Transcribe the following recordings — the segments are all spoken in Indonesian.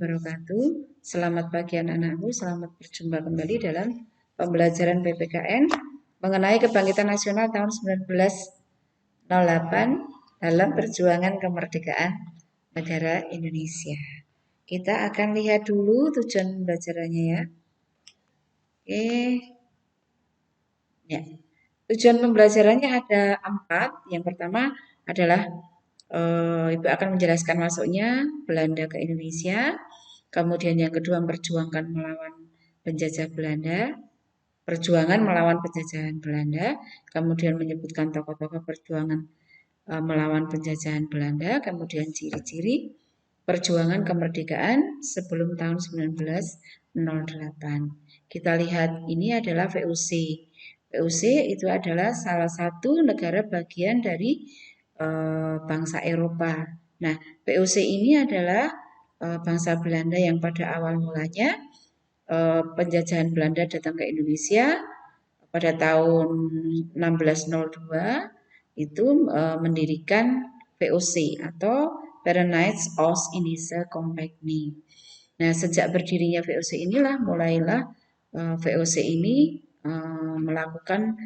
wabarakatuh. Selamat pagi anak-anakku, selamat berjumpa kembali dalam pembelajaran PPKN mengenai kebangkitan nasional tahun 1908 dalam perjuangan kemerdekaan negara Indonesia. Kita akan lihat dulu tujuan pembelajarannya ya. Oke. Ya. Tujuan pembelajarannya ada 4. Yang pertama adalah Ibu akan menjelaskan masuknya Belanda ke Indonesia. Kemudian yang kedua memperjuangkan melawan penjajah Belanda, perjuangan melawan penjajahan Belanda. Kemudian menyebutkan tokoh-tokoh perjuangan melawan penjajahan Belanda. Kemudian ciri-ciri perjuangan kemerdekaan sebelum tahun 1908. Kita lihat ini adalah VOC. VOC itu adalah salah satu negara bagian dari bangsa Eropa. Nah, VOC ini adalah bangsa Belanda yang pada awal mulanya penjajahan Belanda datang ke Indonesia pada tahun 1602 itu mendirikan VOC atau Verenigde Oost-Indische Compagnie. Nah, sejak berdirinya VOC inilah mulailah VOC ini melakukan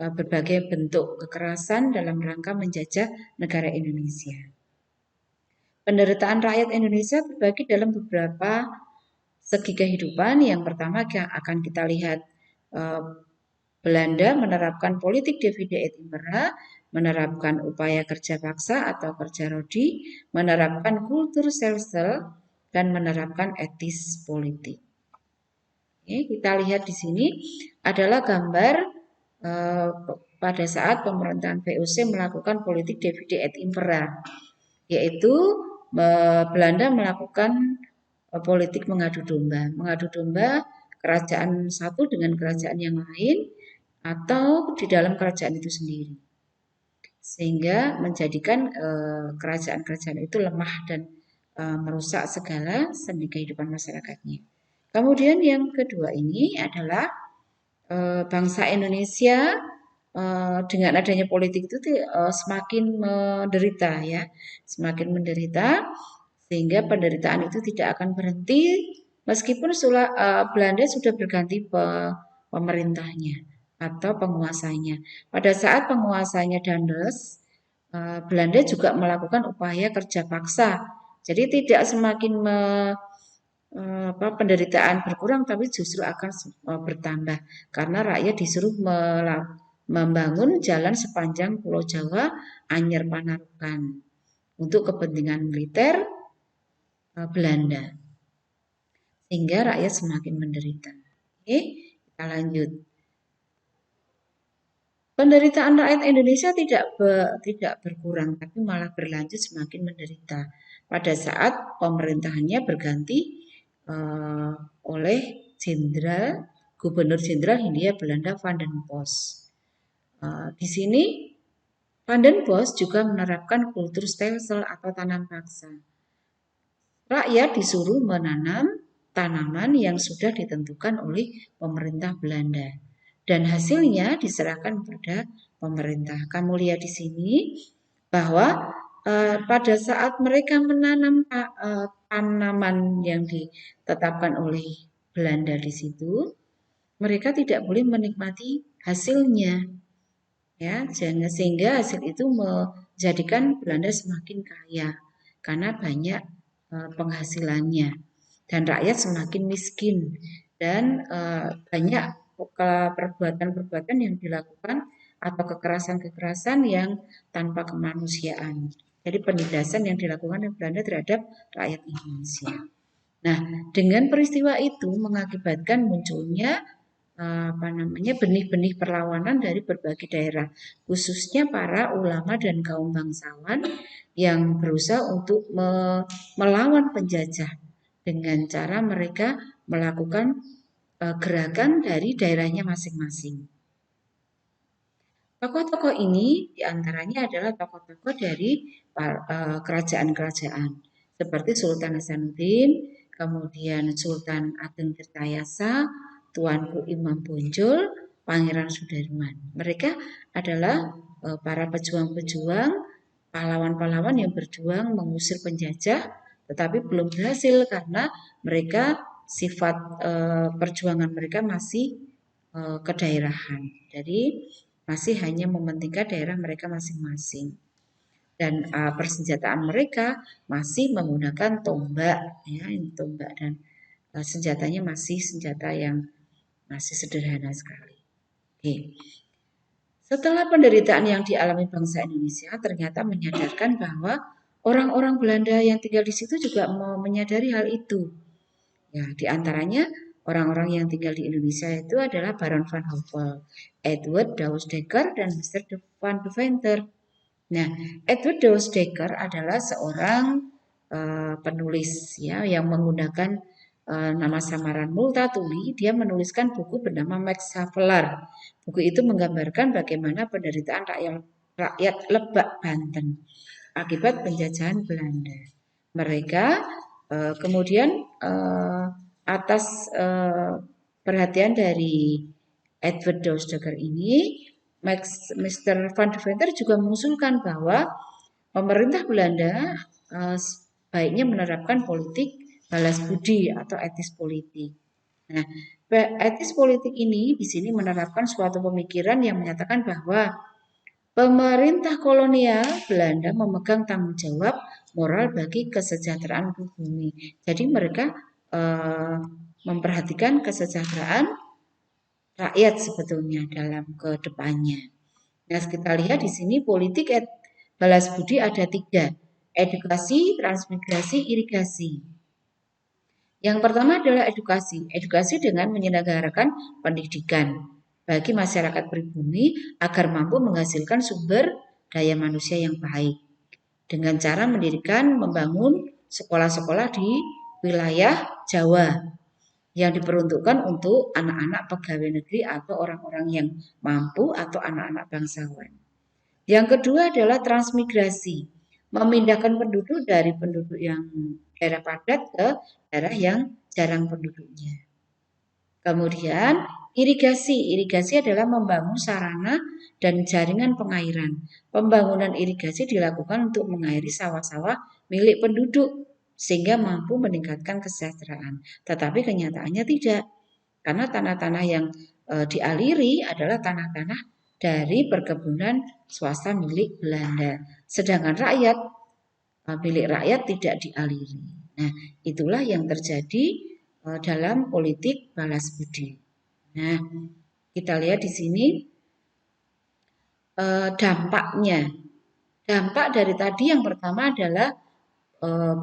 berbagai bentuk kekerasan dalam rangka menjajah negara Indonesia. Penderitaan rakyat Indonesia terbagi dalam beberapa segi kehidupan. Yang pertama akan kita lihat Belanda menerapkan politik divide et impera, menerapkan upaya kerja paksa atau kerja rodi, menerapkan kultur sel-sel, dan menerapkan etis politik. Oke, kita lihat di sini adalah gambar pada saat pemerintahan VOC melakukan politik divide et impera, yaitu Belanda melakukan politik mengadu domba kerajaan satu dengan kerajaan yang lain atau di dalam kerajaan itu sendiri, sehingga menjadikan kerajaan-kerajaan itu lemah dan merusak segala sendi kehidupan masyarakatnya. Kemudian yang kedua ini adalah bangsa Indonesia dengan adanya politik itu semakin menderita ya, semakin menderita, sehingga penderitaan itu tidak akan berhenti meskipun Belanda sudah berganti pemerintahnya atau penguasanya. Pada saat penguasanya Daendels, Belanda juga melakukan upaya kerja paksa. Jadi tidak semakin penderitaan berkurang, tapi justru akan bertambah karena rakyat disuruh membangun jalan sepanjang Pulau Jawa, Anyer Panarukan untuk kepentingan militer Belanda, sehingga rakyat semakin menderita. Oke, kita lanjut. Penderitaan rakyat Indonesia tidak berkurang, tapi malah berlanjut semakin menderita pada saat pemerintahannya berganti oleh Gubernur Jenderal Hindia Belanda Van den Bosch. Di sini Van den Bosch juga menerapkan kultur stelsel atau tanam paksa. Rakyat disuruh menanam tanaman yang sudah ditentukan oleh pemerintah Belanda dan hasilnya diserahkan kepada pemerintah. Kamu lihat di sini bahwa pada saat mereka menanam tanaman yang ditetapkan oleh Belanda di situ, mereka tidak boleh menikmati hasilnya, ya, sehingga hasil itu menjadikan Belanda semakin kaya karena banyak penghasilannya dan rakyat semakin miskin dan banyak perbuatan-perbuatan yang dilakukan atau kekerasan-kekerasan yang tanpa kemanusiaan. Jadi penindasan yang dilakukan oleh Belanda terhadap rakyat Indonesia. Nah, dengan peristiwa itu mengakibatkan munculnya benih-benih perlawanan dari berbagai daerah, khususnya para ulama dan kaum bangsawan yang berusaha untuk melawan penjajah dengan cara mereka melakukan gerakan dari daerahnya masing-masing. Tokoh-tokoh ini diantaranya adalah tokoh-tokoh dari kerajaan-kerajaan seperti Sultan Hasanuddin, kemudian Sultan Ageng Tirtayasa, Tuanku Imam Bonjol, Pangeran Sudirman. Mereka adalah para pejuang-pejuang, pahlawan-pahlawan yang berjuang mengusir penjajah tetapi belum berhasil karena mereka sifat perjuangan mereka masih kedaerahan. Jadi masih hanya mementingkan daerah mereka masing-masing. Dan persenjataan mereka masih menggunakan tombak, ya, ini tombak dan senjatanya masih senjata yang masih sederhana sekali. Oke. Setelah penderitaan yang dialami bangsa Indonesia, ternyata menyadarkan bahwa orang-orang Belanda yang tinggal di situ juga mau menyadari hal itu. Ya, di antaranya orang-orang yang tinggal di Indonesia itu adalah Baron van Hove, Edward Douws Dekker, dan Mr. van Deventer. Nah, Edward Douws Dekker adalah seorang penulis ya yang menggunakan nama samaran Multatuli. Dia menuliskan buku bernama Max Havelaar. Buku itu menggambarkan bagaimana penderitaan rakyat Lebak, Banten akibat penjajahan Belanda. Mereka kemudian atas perhatian dari Edward Douws Dekker ini, Mr. van Deventer juga mengusulkan bahwa pemerintah Belanda sebaiknya menerapkan politik balas budi atau etis politik. Nah, etis politik ini di sini menerapkan suatu pemikiran yang menyatakan bahwa pemerintah kolonial Belanda memegang tanggung jawab moral bagi kesejahteraan bumi. Jadi mereka memperhatikan kesejahteraan rakyat sebetulnya dalam kedepannya. Nah, kita lihat di sini politik balas budi ada 3, edukasi, transmigrasi, irigasi. Yang pertama adalah edukasi. Edukasi dengan menyelenggarakan pendidikan bagi masyarakat pribumi agar mampu menghasilkan sumber daya manusia yang baik. Dengan cara mendirikan, membangun sekolah-sekolah di wilayah Jawa yang diperuntukkan untuk anak-anak pegawai negeri atau orang-orang yang mampu atau anak-anak bangsawan. Yang kedua adalah transmigrasi, memindahkan penduduk dari penduduk yang daerah padat ke daerah yang jarang penduduknya. Kemudian irigasi. Irigasi adalah membangun sarana dan jaringan pengairan. Pembangunan irigasi dilakukan untuk mengairi sawah-sawah milik penduduk sehingga mampu meningkatkan kesejahteraan. Tetapi kenyataannya tidak. Karena tanah-tanah yang dialiri adalah tanah-tanah dari perkebunan swasta milik Belanda. Sedangkan milik rakyat tidak dialiri. Nah, itulah yang terjadi dalam politik balas budi. Nah, kita lihat di sini dampaknya. Dampak dari tadi yang pertama adalah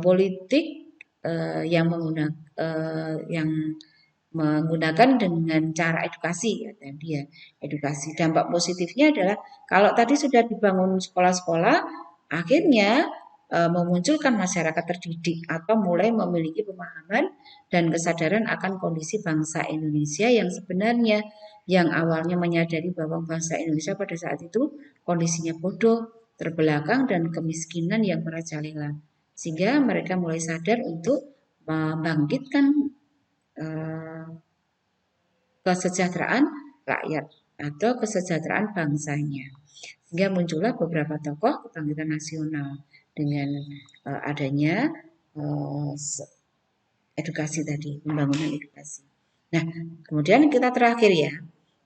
politik yang menggunakan dengan cara edukasi ya tadi ya, edukasi. Dampak positifnya adalah kalau tadi sudah dibangun sekolah-sekolah, akhirnya memunculkan masyarakat terdidik atau mulai memiliki pemahaman dan kesadaran akan kondisi bangsa Indonesia yang sebenarnya, yang awalnya menyadari bahwa bangsa Indonesia pada saat itu kondisinya bodoh, terbelakang dan kemiskinan yang merajalela. Sehingga mereka mulai sadar untuk membangkitkan kesejahteraan rakyat atau kesejahteraan bangsanya. Sehingga muncullah beberapa tokoh kebangkitan nasional dengan adanya edukasi tadi, pembangunan edukasi. Nah, kemudian kita terakhir ya.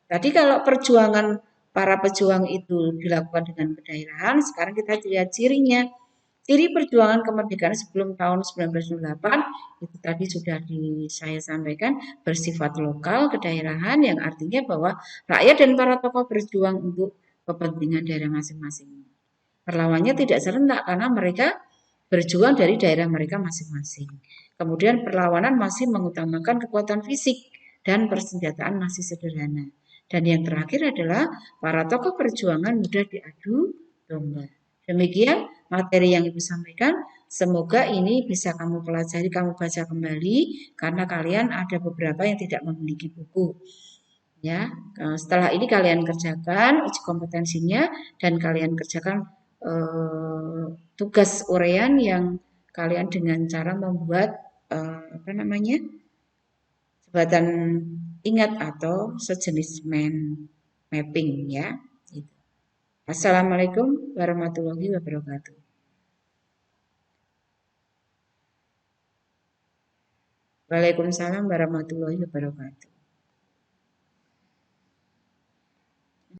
Tadi kalau perjuangan para pejuang itu dilakukan dengan kedaerahan, sekarang kita lihat cirinya. Ciri perjuangan kemerdekaan sebelum tahun 1908 itu tadi sudah saya sampaikan, bersifat lokal, kedaerahan, yang artinya bahwa rakyat dan para tokoh berjuang untuk kepentingan daerah masing-masing. Perlawannya tidak serentak karena mereka berjuang dari daerah mereka masing-masing. Kemudian perlawanan masih mengutamakan kekuatan fisik dan persenjataan masih sederhana. Dan yang terakhir adalah para tokoh perjuangan mudah diadu domba. Demikian materi yang Ibu sampaikan. Semoga ini bisa kamu pelajari, kamu baca kembali karena kalian ada beberapa yang tidak memiliki buku. Ya, setelah ini kalian kerjakan uji kompetensinya dan kalian kerjakan tugas urean yang kalian dengan cara membuat jembatan ingat atau sejenis mapping ya. Gitu. Assalamualaikum warahmatullahi wabarakatuh. Waalaikumsalam warahmatullahi wabarakatuh.